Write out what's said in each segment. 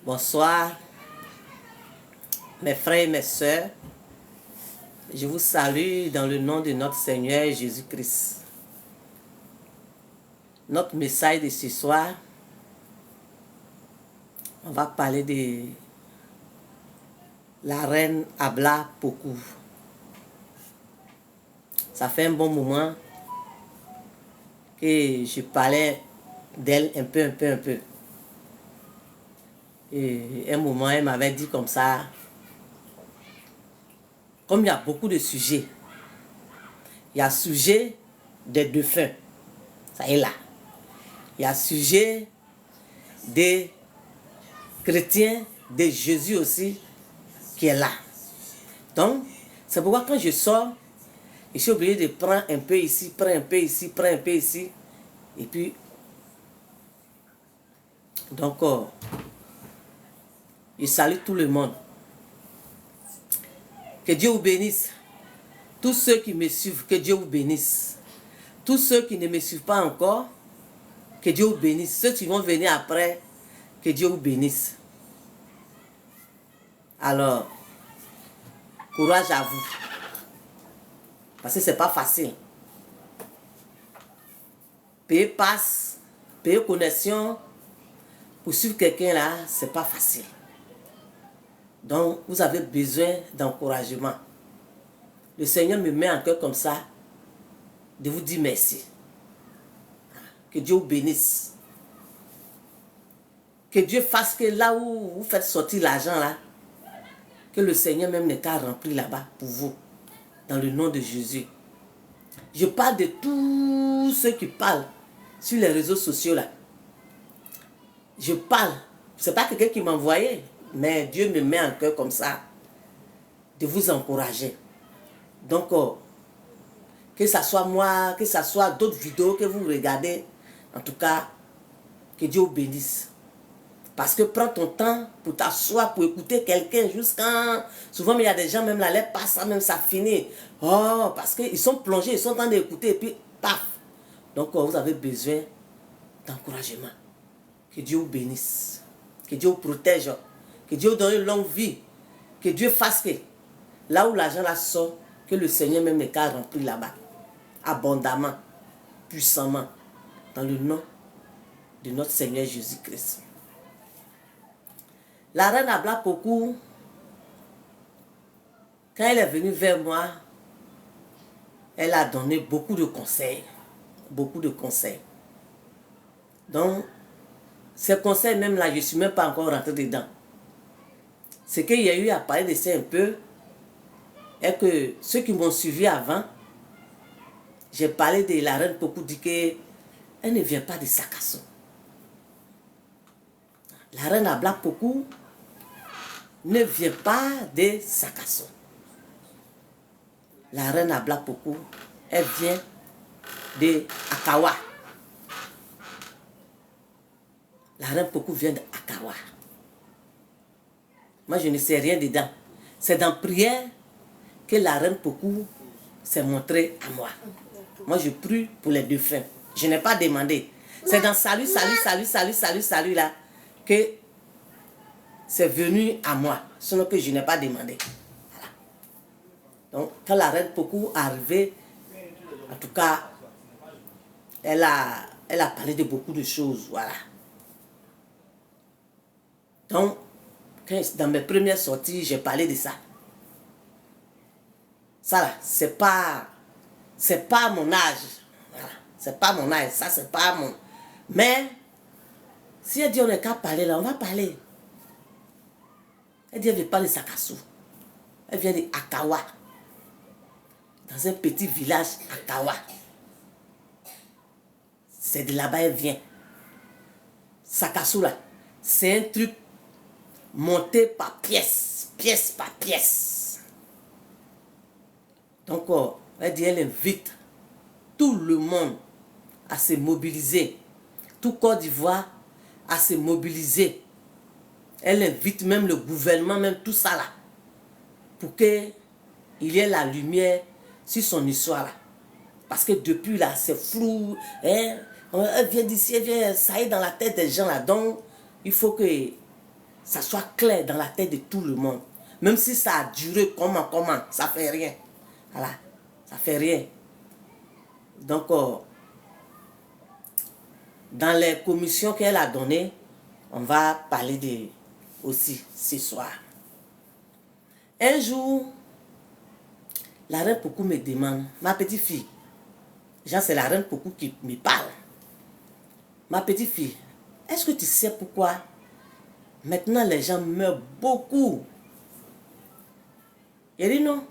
Bonsoir, mes frères et mes sœurs. Je vous salue dans le nom de notre Seigneur Jésus-Christ. Notre message de ce soir, on va parler de la reine Abla Poku. Ça fait un bon moment que je parlais d'elle un peu. Et un moment, elle m'avait dit comme ça, comme il y a beaucoup de sujets, il y a sujet des défunts, ça est là. Il y a sujet des chrétiens, de Jésus aussi, qui est là. Donc, c'est pourquoi quand je sors, je suis obligé de prendre un peu ici, prendre un peu ici, prendre un peu ici. Et puis, donc, je salue tout le monde. Que Dieu vous bénisse. Tous ceux qui me suivent, que Dieu vous bénisse. Tous ceux qui ne me suivent pas encore, que Dieu vous bénisse. Ceux qui vont venir après, que Dieu vous bénisse. Alors, courage à vous. Parce que ce n'est pas facile. Payer passe, payer connexion, pour suivre quelqu'un là, ce n'est pas facile. Donc, vous avez besoin d'encouragement. Le Seigneur me met en cœur comme ça, de vous dire merci. Que Dieu vous bénisse. Que Dieu fasse que là où vous faites sortir l'argent là, que le Seigneur même n'ait qu'à remplir là-bas pour vous. Dans le nom de Jésus. Je parle de tous ceux qui parlent sur les réseaux sociaux là. Je parle. Ce n'est pas quelqu'un qui m'a envoyé, mais Dieu me met en cœur comme ça de vous encourager. Donc, que ce soit moi, que ce soit d'autres vidéos que vous regardez, en tout cas, que Dieu vous bénisse. Parce que prends ton temps pour t'asseoir, pour écouter quelqu'un jusqu'à... Souvent, il y a des gens, même là, les passent, même ça finit. Oh, parce qu'ils sont plongés, ils sont en train d'écouter, et puis, paf. Donc, vous avez besoin d'encouragement. Que Dieu vous bénisse. Que Dieu vous protège. Que Dieu vous donne une longue vie. Que Dieu fasse que, là où l'argent là sort, que le Seigneur même n'est qu'à remplir là-bas. Abondamment, puissamment, dans le nom de notre Seigneur Jésus-Christ. La reine Abla Poku, quand elle est venue vers moi, elle a donné beaucoup de conseils. Beaucoup de conseils. Donc, ces conseils même là, je ne suis même pas encore rentré dedans. Ce qu'il y a eu à parler de ça un peu, est que ceux qui m'ont suivi avant, j'ai parlé de la reine Poku, dit qu'elle ne vient pas de Sakasso. La reine Abla Poku ne vient pas de Sakasso. La reine Abla Poku, elle vient de Akawa. La reine Poku vient de Akawa. Moi, je ne sais rien dedans. C'est dans prière que la reine Poku s'est montrée à moi. Moi, je prie pour les défunts. Je n'ai pas demandé. C'est dans salut là que c'est venu à moi. Sinon que je n'ai pas demandé. Voilà. Donc, quand la reine Poku est arrivée, en tout cas, elle a parlé de beaucoup de choses. Voilà. Donc, dans mes premières sorties, j'ai parlé de ça. Ça là, c'est pas mon âge. Voilà. C'est pas mon âge. Ça, c'est pas mon... Mais, si elle dit on n'est qu'à parler là, on va parler. Elle dit elle ne vient pas de Sakasso. Elle vient de Akawa. Dans un petit village, Akawa. C'est de là-bas elle vient. Sakasso là, c'est un truc monté par pièce par pièce. Donc, elle dit, elle invite tout le monde à se mobiliser. Tout Côte d'Ivoire à se mobiliser. Elle invite même le gouvernement, même tout ça là, pour qu'il y ait la lumière sur son histoire là. Parce que depuis là, c'est flou. Hein? Elle vient d'ici, elle vient, ça est dans la tête des gens là. Donc, il faut que ça soit clair dans la tête de tout le monde. Même si ça a duré comment, ça fait rien. Voilà, ça fait rien. Donc, dans les commissions qu'elle a données, on va parler aussi ce soir. Un jour, la reine Pokou me demande, ma petite fille, genre c'est la reine Pokou qui me parle. Ma petite fille, est-ce que tu sais pourquoi maintenant les gens meurent beaucoup? Elle dit non.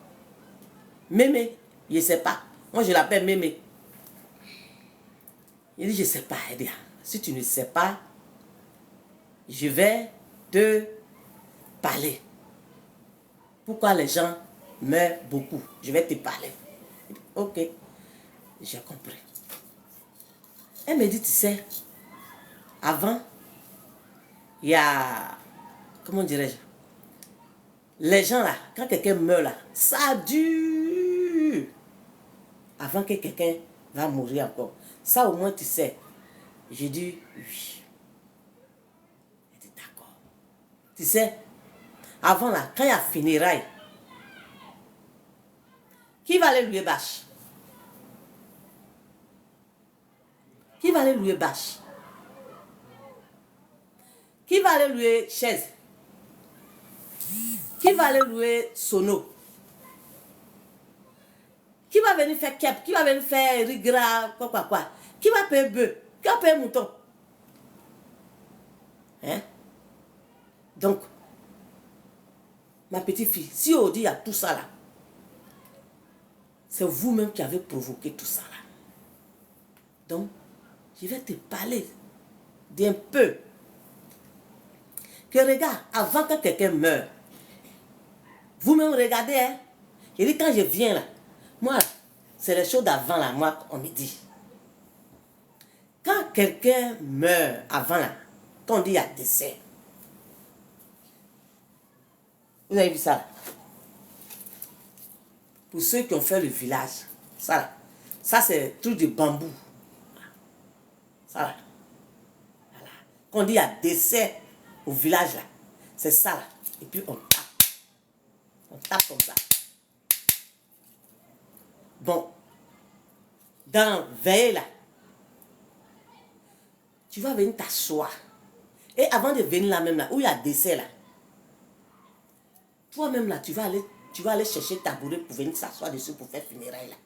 Mémé, je ne sais pas. Moi je l'appelle Mémé. Il dit je ne sais pas. Elle dit, si tu ne sais pas, je vais te parler. Pourquoi les gens meurent beaucoup? Je vais te parler. Ok, j'ai compris. Elle me dit, tu sais, avant, il y a, comment dirais-je, les gens là, quand quelqu'un meurt là, ça dure avant que quelqu'un va mourir encore. Ça au moins tu sais. J'ai dit oui. Elle dit d'accord. Tu sais, avant là, quand il y a funérailles, qui va aller louer bâche? Qui va aller louer bâche? Qui va aller louer chaise? Qui va aller louer sono? Qui va venir faire kep? Qui va venir faire rigra? Quoi? Qui va payer bœuf? Qui va payer mouton? Hein? Donc, ma petite fille, si on dit à tout ça là, c'est vous-même qui avez provoqué tout ça là. Donc, je vais te parler d'un peu. Que regarde, avant que quelqu'un meure, vous-même regardez, hein. Je dis quand je viens là, moi, c'est les choses d'avant là, moi, on me dit. Quand quelqu'un meurt avant là, quand on dit il y a décès, vous avez vu ça là? Pour ceux qui ont fait le village, ça là, ça c'est tout du bambou. Ça là. Voilà. Quand on dit il y a décès au village là, c'est ça là. Et puis on tape. On tape comme ça. Bon, dans veille là, tu vas venir t'asseoir. Et avant de venir là même là, où il y a décès là, toi-même là, tu vas aller chercher tabouret pour venir s'asseoir dessus pour faire funérailles là.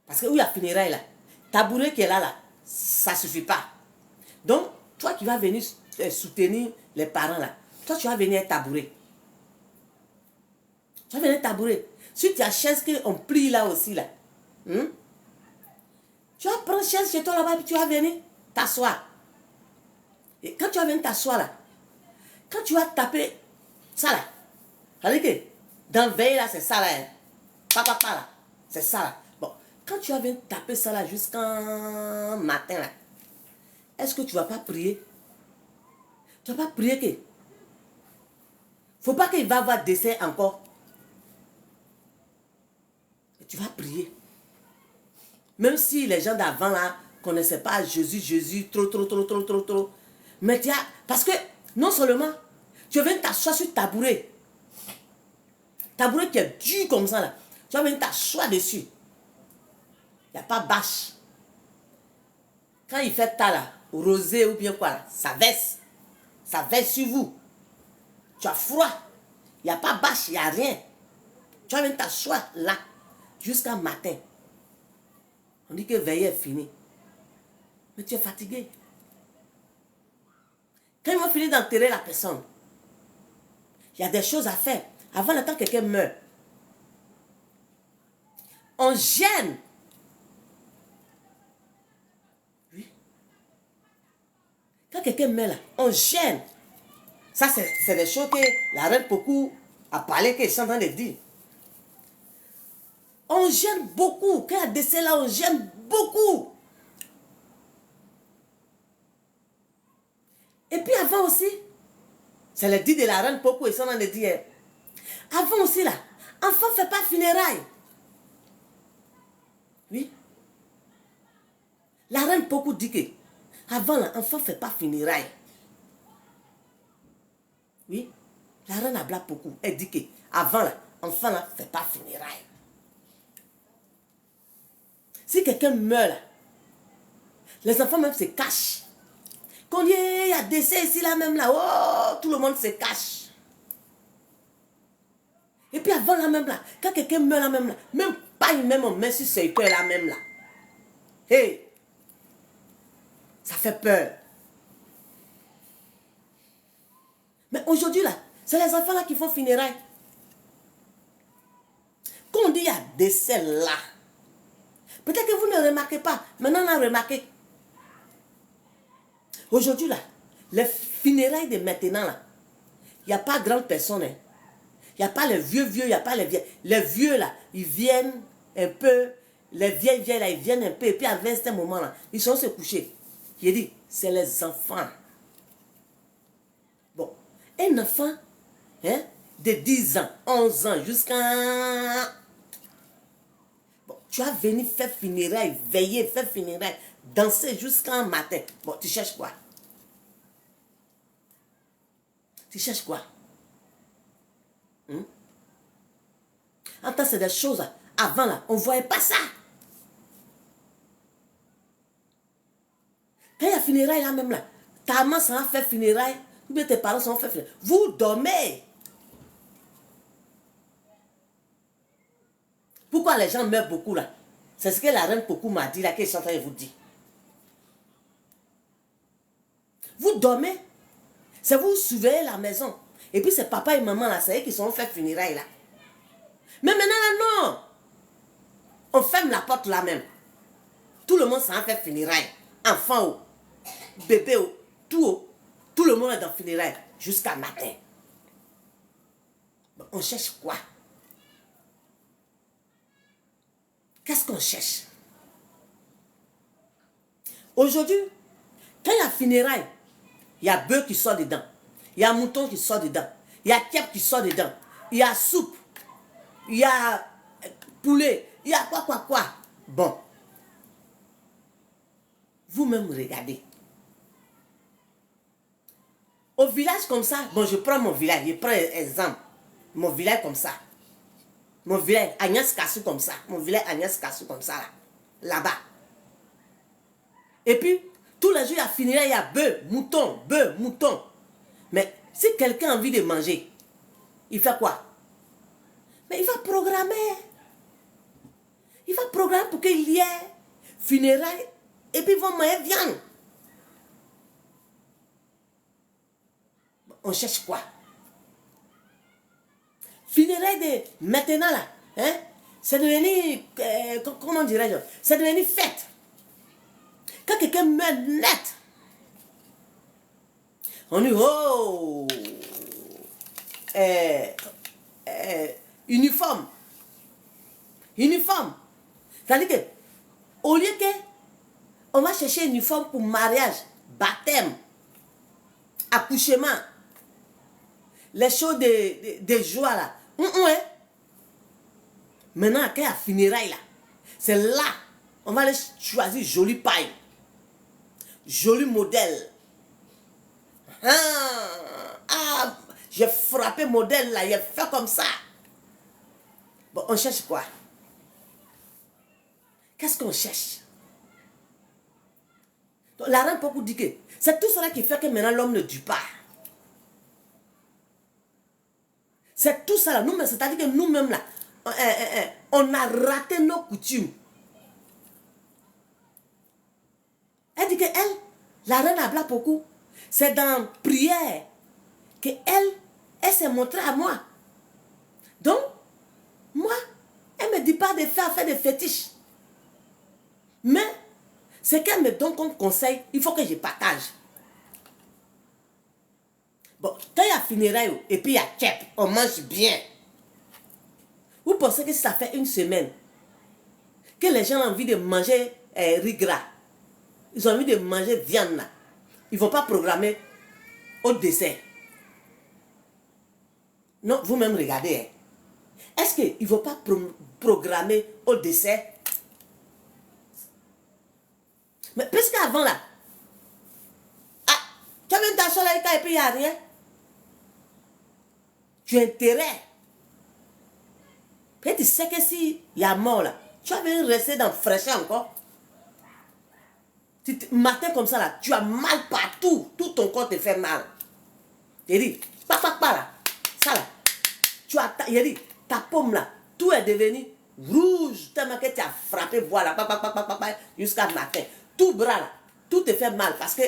Parce que où il y a funérailles là, tabouret qui est là, ça ne suffit pas. Donc, toi qui vas venir soutenir les parents là, toi tu vas venir tabouret. Tu vas venir tabouret. Si tu as chaise qu'on plie là aussi là, tu vas prendre chaise chez toi là-bas et tu vas venir t'asseoir. Et quand tu vas venir t'asseoir là, quand tu vas taper ça là, c'est-à-dire que dans le veille là, c'est ça là, papa là, c'est ça là. Bon, quand tu vas venir taper ça là jusqu'à matin là, est-ce que tu ne vas pas prier? Tu ne vas pas prier que? Faut pas qu'il va avoir décès encore. Tu vas prier. Même si les gens d'avant là ne connaissaient pas Jésus, trop. Mais tu as, parce que non seulement tu viens t'asseoir sur tabouret qui est dur comme ça là, tu vas venir t'asseoir dessus. Il n'y a pas bâche. Quand il fait ta là, rosé ou bien quoi là, ça verse sur vous. Tu as froid. Il n'y a pas bâche, il n'y a rien. Tu vas venir t'asseoir là jusqu'à matin. On dit que veille est fini. Mais tu es fatigué. Quand ils vont finir d'enterrer la personne, il y a des choses à faire. Avant le temps que quelqu'un meurt, on gêne. Oui. Quand quelqu'un meurt là, on gêne. Ça, c'est des choses que la reine Pokou a parlé, qu'ils sont en train de dire. On gêne beaucoup. Quand il y a décès là, on gêne beaucoup. Et puis avant aussi, c'est le dit de la reine Pokou, ils sont en train de dire. Avant aussi là, enfant ne fait pas funérailles. Oui. La reine Pokou dit que avant là, enfant ne fait pas funérailles. Oui, la reine habla beaucoup. Elle dit que avant là, enfant là, fait pas funérailles. Si quelqu'un meurt là, les enfants même se cachent. Quand il y a décès ici là même là, oh, tout le monde se cache. Et puis avant là même là, quand quelqu'un meurt là même pas même on met sur ses cœurs là même là. Hey, ça fait peur. Mais aujourd'hui là, c'est les enfants là qui font funérailles. Quand on dit il y a décès là, peut-être que vous ne remarquez pas. Maintenant on a remarqué. Aujourd'hui là, les funérailles de maintenant là, il n'y a pas grande personne. Hein. Il n'y a pas les vieux, il n'y a pas les vieux. Les vieux là, ils viennent un peu, les vieilles là, ils viennent un peu, et puis à un certain moment là, ils sont se coucher. J'ai dit, c'est les enfants. Bon, un enfant hein, de 10 ans, 11 ans, jusqu'à... Bon, tu as venu faire funérailles, veiller, faire funérailles, danser jusqu'à matin. Bon, tu cherches quoi? Tu cherches quoi? En tant que c'est des choses, avant là, on ne voyait pas ça. Quand il y a funérailles là même là, ta maman s'en va faire funérailles, ou bien tes parents s'en vont faire funérailles. Vous dormez. Pourquoi les gens meurent beaucoup là? C'est ce que la reine Coco m'a dit là, qu'elle est en train de vous dire. Vous dormez. C'est vous surveillez la maison. Et puis c'est papa et maman là, c'est eux qui sont fait funérailles là. Mais maintenant là, non. On ferme la porte là même. Tout le monde s'en fait funérailles. Enfant ou bébé ou tout le monde est dans funérailles jusqu'à matin. Bon, on cherche quoi? Qu'est-ce qu'on cherche? Aujourd'hui, quand il y a funérailles, il y a bœuf qui sort dedans. Il y a mouton qui sort dedans. Il y a keb qui sort dedans. Il y a soupe. Il y a poulet. Il y a quoi. Bon. Vous-même regardez. Au village comme ça, bon, je prends mon village, je prends un exemple. Mon village comme ça. Mon village, Agnès Kassou comme ça. Mon village, Agnès Kassou comme ça, là-bas. Et puis, tous les jours, il y a funérailles, il y a bœuf, mouton. Mais si quelqu'un a envie de manger, il fait quoi? Mais il va programmer. Il va programmer pour qu'il y ait funérailles et puis ils vont manger viande. On cherche quoi? Funérailles de maintenant là, hein? C'est devenu, comment dirais-je? C'est devenu fête. Quand quelqu'un meurt net, on dit, oh, uniforme. C'est-à-dire que, au lieu que, on va chercher un uniforme pour mariage, baptême, accouchement, les choses de joie là. Hein? Maintenant, quand il y a funérailles là, c'est là, on va aller choisir joli paille, joli modèle. J'ai frappé modèle là, il a fait comme ça. Bon, on cherche quoi? Qu'est-ce qu'on cherche? Donc, la reine Coco dit que c'est tout cela qui fait que maintenant l'homme ne dure pas. C'est tout ça là, nous-mêmes, c'est-à-dire que nous-mêmes là, on a raté nos coutumes. Elle dit que elle, la reine habla beaucoup, c'est dans prière que elle s'est montrée à moi. Donc, moi, elle ne me dit pas de faire des fétiches. Mais, ce qu'elle me donne comme conseil, il faut que je partage. Bon, quand il y a funérailles et puis il y a keb, on mange bien. Vous pensez que si ça fait une semaine que les gens ont envie de manger riz gras, ils ont envie de manger viande là, ils ne vont pas programmer au dessert. Non, vous-même regardez. Hein. Est-ce qu'ils ne vont pas programmer au dessert? Mais puisqu'avant là, tu as même ta soleil et puis il n'y a rien. Tu as intérêt. Et tu sais que s'il y a mort là, tu vas venir rester dans fraîcheur encore. Matin comme ça là, tu as mal partout. Tout ton corps te fait mal. Il dit, papa là, ça là. Il dit, ta paume là, tout est devenu rouge. Tellement que tu as frappé, voilà, jusqu'à matin. Tout bras là, tout te fait mal. Parce que,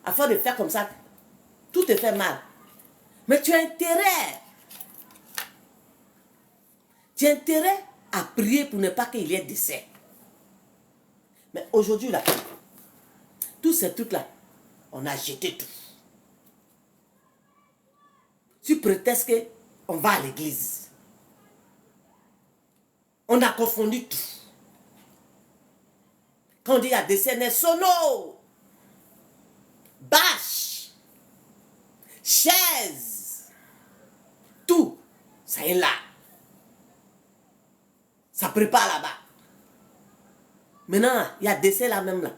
afin de faire comme ça, tout te fait mal. Mais tu as intérêt. Tu as intérêt à prier pour ne pas qu'il y ait décès. Mais aujourd'hui là, tous ces trucs-là, on a jeté tout. Tu prétextes qu'on va à l'église. On a confondu tout. Quand on dit il y a décès, n'est sono, bâche, chaise, tout, ça est là. Ça prépare là-bas. Maintenant, il y a décès là même là.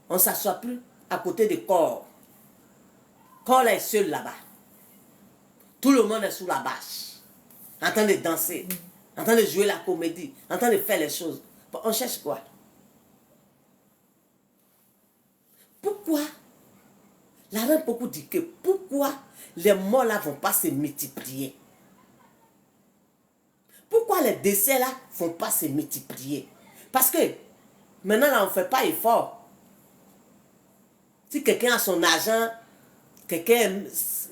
On ne s'assoit plus à côté du corps. Corps est seul là-bas. Tout le monde est sous la bâche. En train de danser. En train de jouer la comédie. En train de faire les choses. Bon, on cherche quoi? Pourquoi? La reine beaucoup dit que pourquoi les morts là ne vont pas se multiplier? Pourquoi les décès là ne vont pas se multiplier? Parce que maintenant là on ne fait pas effort. Si quelqu'un a son argent, quelqu'un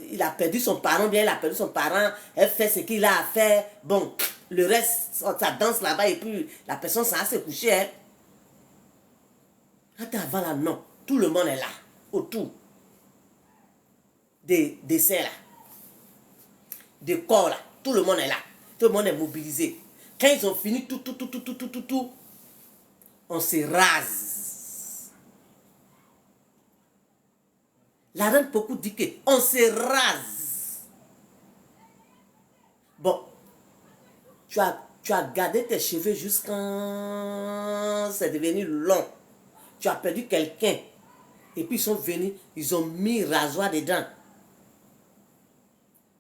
il a perdu son parent, bien il a perdu son parent, elle fait ce qu'il a à faire, bon, le reste, ça danse là-bas et puis la personne s'en va se coucher. Hein. Attends, avant là, non, tout le monde est là, autour des décès là, des corps là, tout le monde est là, tout le monde est mobilisé. Quand ils ont fini tout, on se rase. La reine beaucoup dit qu'on se rase. Bon, tu as gardé tes cheveux jusqu'à... C'est devenu long. Tu as perdu quelqu'un. Et puis ils sont venus, ils ont mis rasoir dedans.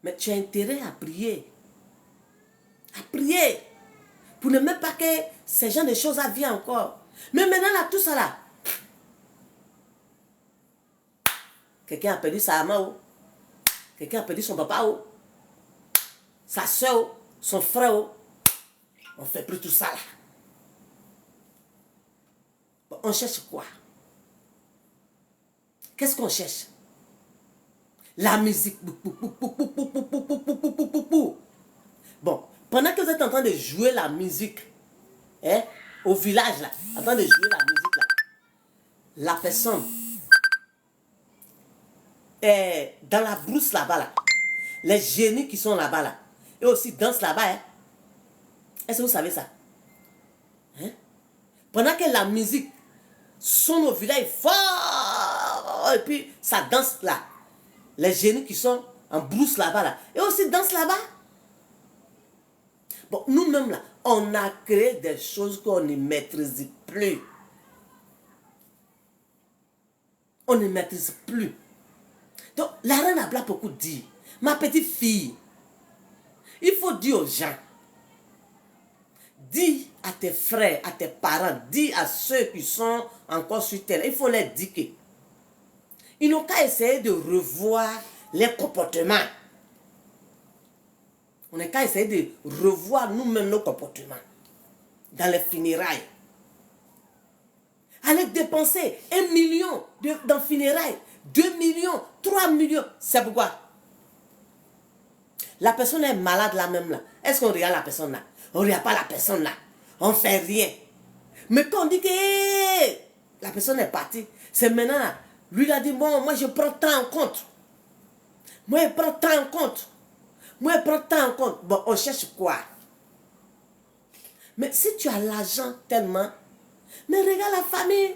Mais tu as intérêt à prier. À prier. Pour ne même pas que ces gens de choses viennent encore. Mais maintenant là, tout ça là. Quelqu'un a perdu sa maman, quelqu'un a perdu son papa, sa soeur, son frère. On ne fait plus tout ça là. Bon, on cherche quoi? Qu'est-ce qu'on cherche? La musique. Bon, pendant que vous êtes en train de jouer la musique, hein, au village là, en train de jouer la musique là, la personne dans la brousse là-bas, là, les génies qui sont là-bas, là, et aussi dansent là-bas. Hein. Est-ce que vous savez ça? Hein? Pendant que la musique sonne au village fort, et puis ça danse là. Les génies qui sont en brousse là-bas, là, et aussi dansent là-bas. Bon, nous-mêmes là, on a créé des choses qu'on ne maîtrise plus. On ne maîtrise plus. Donc, la reine a beaucoup dit, ma petite fille, il faut dire aux gens, dis à tes frères, à tes parents, dis à ceux qui sont encore sur terre, il faut leur dire qu'ils n'ont qu'à essayer de revoir les comportements. On n'a qu'à essayer de revoir nous-mêmes nos comportements dans les funérailles. Allez dépenser 1 million dans funérailles. 2 millions, 3 millions. C'est pourquoi la personne est malade là même là. Est-ce qu'on regarde la personne là? On ne regarde pas la personne là. On ne fait rien. Mais quand on dit que la personne est partie, c'est maintenant là. Lui il a dit, bon, moi je prends tant en compte. Moi je prends tant en compte. Moi je prends tant en compte. Bon, on cherche quoi? Mais si tu as l'argent tellement, mais regarde la famille.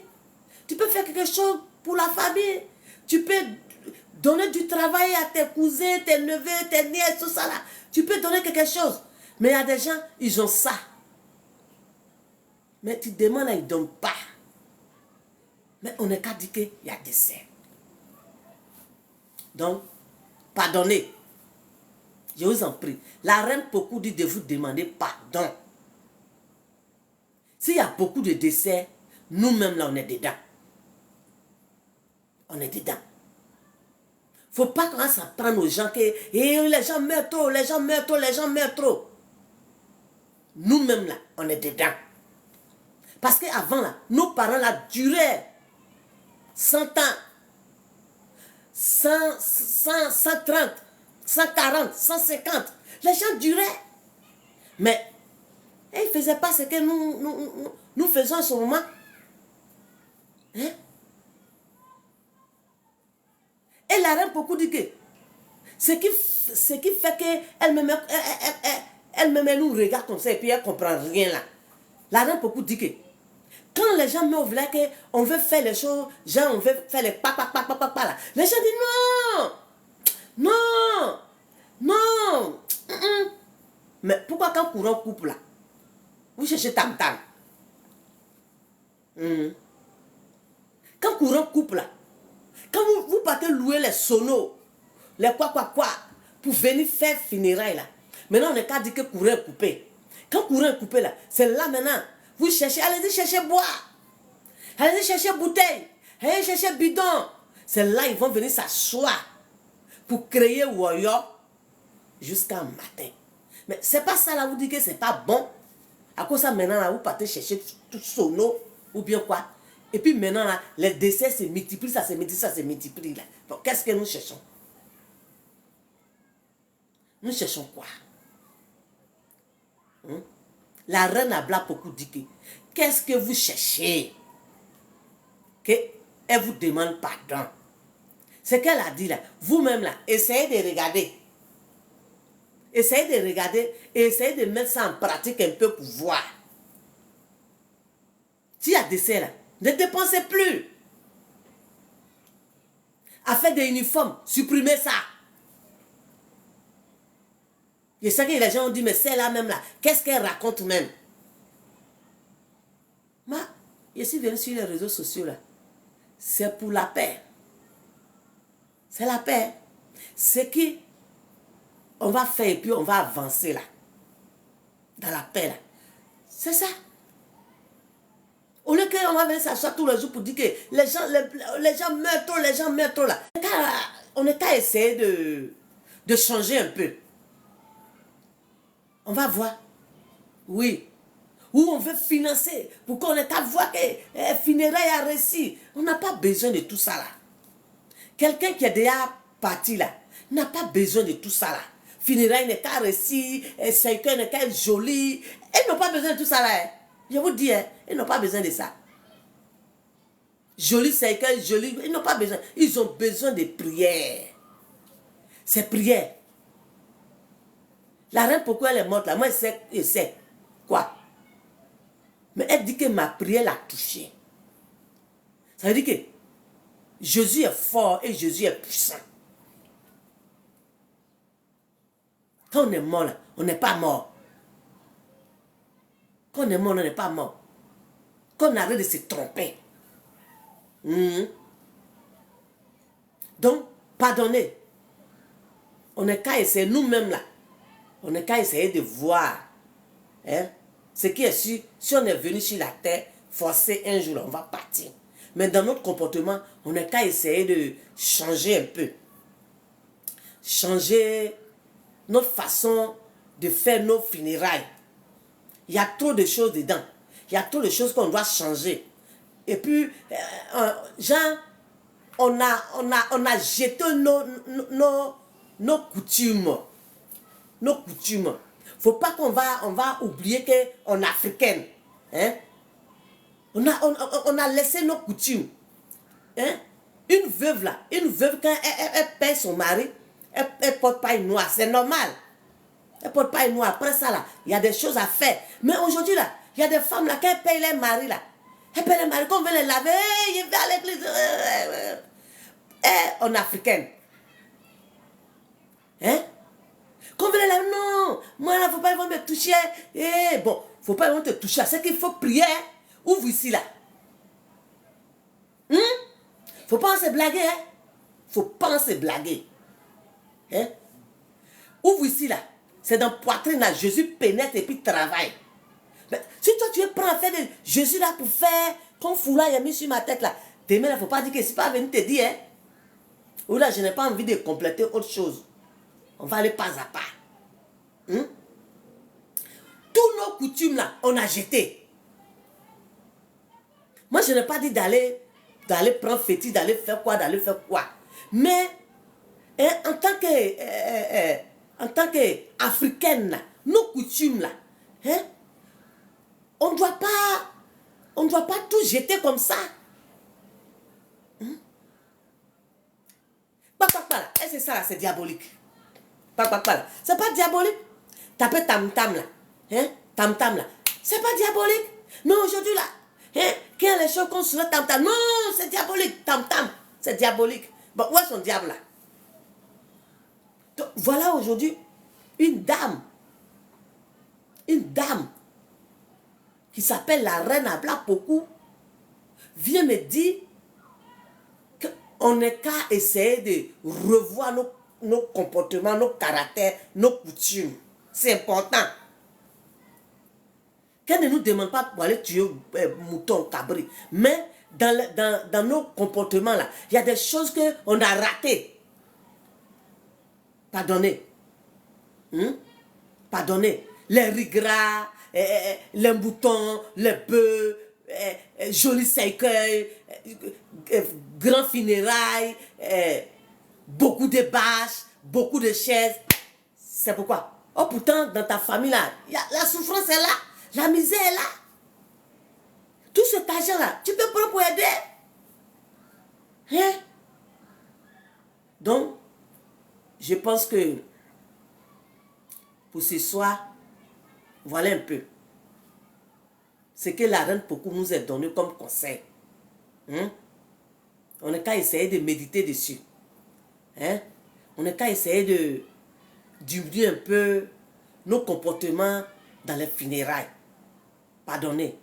Tu peux faire quelque chose pour la famille. Tu peux donner du travail à tes cousins, tes neveux, tes nièces, tout ça là. Tu peux donner quelque chose. Mais il y a des gens, ils ont ça. Mais tu demandes, ils ne donnent pas. Mais on n'est qu'à dire qu'il y a décès. Donc, pardonnez. Je vous en prie. La reine Poku dit de vous demander pardon. S'il y a beaucoup de décès, nous-mêmes là, on est dedans. On est dedans. Faut pas qu'on s'apprenne aux gens que les gens meurent trop, les gens meurent trop, les gens meurent trop. Nous-mêmes là, on est dedans. Parce qu'avant là, nos parents là duraient 100 ans, 130, 140, 150. Les gens duraient. Mais ils ne faisaient pas ce que nous faisons en ce moment. Hein? Et la reine beaucoup dit que ce qui fait qu'elle nous regarde comme ça et puis elle ne comprend rien là. La reine beaucoup dit que quand les gens me voulaient qu'on veut faire les choses, genre on veut faire les pa là. Les gens disent non, non, non. Mais pourquoi quand courant coupe là, vous cherchez tam-tam? Quand courant coupe là, quand vous partez louer les sonos, les quoi, pour venir faire funérailles là. Maintenant, on n'est qu'à dire que courant est coupé. Quand courant est coupé là, c'est là maintenant. Vous cherchez, allez-y chercher bois. Allez-y chercher bouteille. Allez-y chercher bidon. C'est là ils vont venir s'asseoir pour créer Woyo jusqu'à matin. Mais c'est pas ça là, vous dites que c'est pas bon. À cause de ça, maintenant là, vous partez chercher tout sono ou bien quoi. Et puis maintenant là, les décès se multiplient, ça se multiplie là. Donc qu'est-ce que nous cherchons? Nous cherchons quoi? La reine Abla beaucoup dit que qu'est-ce que vous cherchez? Elle vous demande pardon. Ce qu'elle a dit là, vous-même là, essayez de regarder. Essayez de regarder et essayez de mettre ça en pratique un peu pour voir. S'il y a décès là, ne dépensez plus. À faire des uniformes, supprimez ça. Je sais que les gens ont dit, mais c'est là même là, qu'est-ce qu'elle raconte même? Moi, je suis venu sur les réseaux sociaux là. C'est pour la paix. C'est la paix. C'est qui on va faire et puis on va avancer là. Dans la paix là. C'est ça. Au lieu qu'on va venir s'asseoir tous les jours pour dire que les gens meurent trop, les gens meurent trop là. On est qu'à essayer de changer un peu. On va voir. Oui. Où on veut financer pour qu'on ait qu'à voir que funérailles a réussi. On n'a pas besoin de tout ça là. Quelqu'un qui est déjà parti là n'a pas besoin de tout ça là. Funérailles n'est qu'à réussi, cercueil n'est qu'à joli. Ils n'ont pas besoin de tout ça là. Je vous dis, ils n'ont pas besoin de ça. Joli cercueil, joli, ils n'ont pas besoin. Ils ont besoin de prières. C'est prière. La reine, pourquoi elle est morte là? Moi, je sais. Quoi? Mais elle dit que ma prière l'a touchée. Ça veut dire que Jésus est fort et Jésus est puissant. Quand on est mort là, on n'est pas mort. Quand on est mort, on n'est pas mort. Quand on arrête de se tromper. Donc, pardonnez. On n'est qu'à essayer, nous-mêmes là, on n'est qu'à essayer de voir. Ce qui est sûr, si on est venu sur la terre, forcé un jour, on va partir. Mais dans notre comportement, on n'est qu'à essayer de changer un peu. Changer notre façon de faire nos funérailles. Il y a trop de choses dedans. Il y a trop de choses qu'on doit changer. Et puis, genre, on a jeté nos coutumes. Nos coutumes. Faut pas qu'on va oublier qu'on est africaine. On a laissé nos coutumes. Une veuve là, quand elle perd son mari, elle porte pas une noire. C'est normal. Elle porte pas une noire. Après ça là, il y a des choses à faire. Mais aujourd'hui là, il y a des femmes là, quand elles payent les maris là, elles payent les maris, qu'on veut les laver, je vais à l'église. On est africaine. Qu'on veut les laver, non. Moi là, faut pas, ils vont me toucher. Bon, faut pas, ils vont te toucher. C'est qu'il faut prier. Ouvre ici là. Faut pas en se blaguer. Faut pas en se blaguer. Ouvre ici là. C'est dans poitrine là. Jésus pénètre et puis travaille. Mais si toi tu es prêt à faire de Jésus là pour faire ton foulard, il a mis sur ma tête là. Demain, il ne faut pas dire que c'est pas venu te dire. Hein? Ou là, je n'ai pas envie de compléter autre chose. On va aller pas à pas. Tous nos coutumes là, on a jeté. Moi, je n'ai pas dit d'aller prendre fétiche, d'aller faire quoi. Mais hein, en tant qu'Africaine, là, nos coutumes là, hein, on ne doit pas tout jeter comme ça. C'est ça là, c'est diabolique. C'est pas diabolique. Taper tam-tam là. Hein? Tam-tam là. C'est pas diabolique. Mais aujourd'hui là, hein? Quand les choses qu'on se fait tam-tam, non, c'est diabolique. Tam-tam, c'est diabolique. Bon, où est son diable là? Donc, voilà aujourd'hui une dame qui s'appelle la reine Abla Pokou vient me dire qu'on n'est qu'à essayer de revoir nos comportements, nos caractères, nos coutumes. C'est important. Qu'elle ne nous demande pas pour aller tuer mouton, cabri. Mais dans nos comportements, là, il y a des choses qu'on a ratées. Pardonnez. Pardonnez. Les riz gras, les moutons, les bœufs, jolis cercueils, grands funérailles, beaucoup de bâches, beaucoup de chaises. C'est pourquoi. Oh, pourtant, dans ta famille, là, la souffrance est là, la misère est là. Tout cet argent-là, tu peux prendre pour aider. Hein? Donc, je pense que pour ce soir, voilà un peu ce que la reine Pokou nous a donné comme conseil. Hein? On n'a qu'à essayer de méditer dessus. Hein? On n'a qu'à essayer de diminuer un peu nos comportements dans les funérailles. Pardonnez,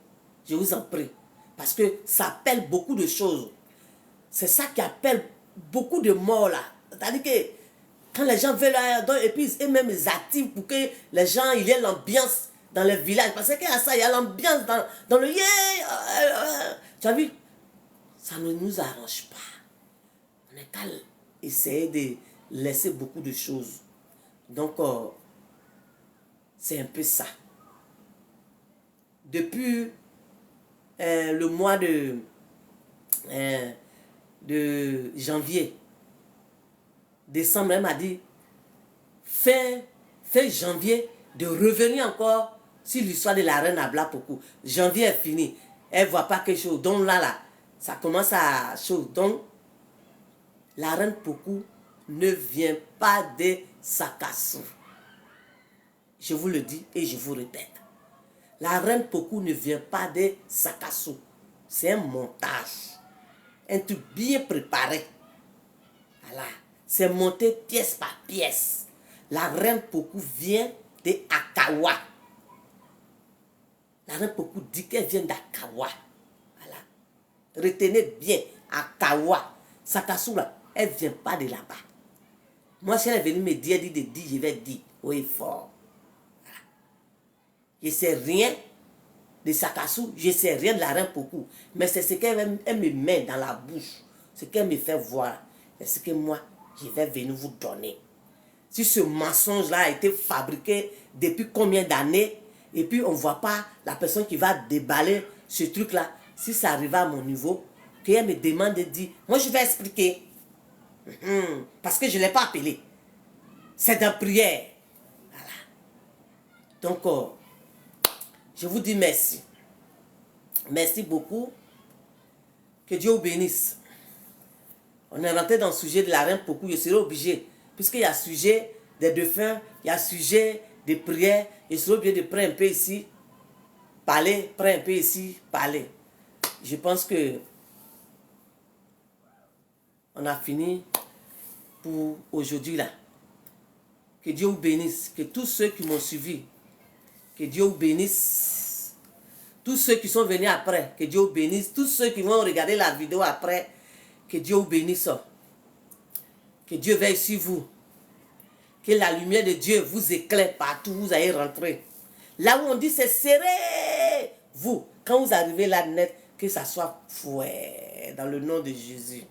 je vous en prie. Parce que ça appelle beaucoup de choses. C'est ça qui appelle beaucoup de morts là. C'est-à-dire que quand les gens veulent et puis eux-mêmes ils activent pour que les gens, il y ait l'ambiance dans le village. Parce qu'il y a ça, il y a l'ambiance dans le yeah. Tu as vu? Ça ne nous arrange pas. On est qu'à essayer de laisser beaucoup de choses. Donc, c'est un peu ça. Depuis le mois de janvier, décembre, elle m'a dit, fin janvier, de revenir encore sur l'histoire de la reine Abla Pokou. Janvier est fini. Elle ne voit pas quelque chose. Donc là, ça commence à chose. Donc, la reine Pokou ne vient pas de Sakassou. Je vous le dis et je vous répète. La reine Pokou ne vient pas de Sakassou. C'est un montage. Un truc bien préparé. Voilà. C'est monté pièce par pièce. La reine Pokou vient de Akawa. La reine Pokou dit qu'elle vient d'Akawa. Voilà. Retenez bien, Akawa. Sakassou là, elle ne vient pas de là-bas. Moi, si elle est venue me dire, je vais dire, oui, fort. Voilà. Je ne sais rien de Sakassou, je ne sais rien de la reine Pokou. Mais c'est ce qu'elle me met dans la bouche. Ce qu'elle me fait voir. C'est ce que moi, je vais venir vous donner. Si ce mensonge-là a été fabriqué depuis combien d'années, et puis on ne voit pas la personne qui va déballer ce truc-là, si ça arrive à mon niveau, qu'elle me demande de dire, moi je vais expliquer. Parce que je ne l'ai pas appelé. C'est dans prière. Voilà. Donc, je vous dis merci. Merci beaucoup. Que Dieu vous bénisse. On est rentré dans le sujet de la reine Pokou. Je serai obligé. Puisqu'il y a sujet des défunts, il y a sujet des prières. Je serai obligé de prendre un peu ici, parler, prendre un peu ici, parler. Je pense que on a fini pour aujourd'hui là. Que Dieu vous bénisse. Que tous ceux qui m'ont suivi, que Dieu vous bénisse. Tous ceux qui sont venus après, que Dieu vous bénisse. Tous ceux qui vont regarder la vidéo après, que Dieu vous bénisse. Que Dieu veille sur vous. Que la lumière de Dieu vous éclaire partout, vous allez rentrer. Là où on dit c'est serré, vous, quand vous arrivez là net, que ça soit fouet dans le nom de Jésus.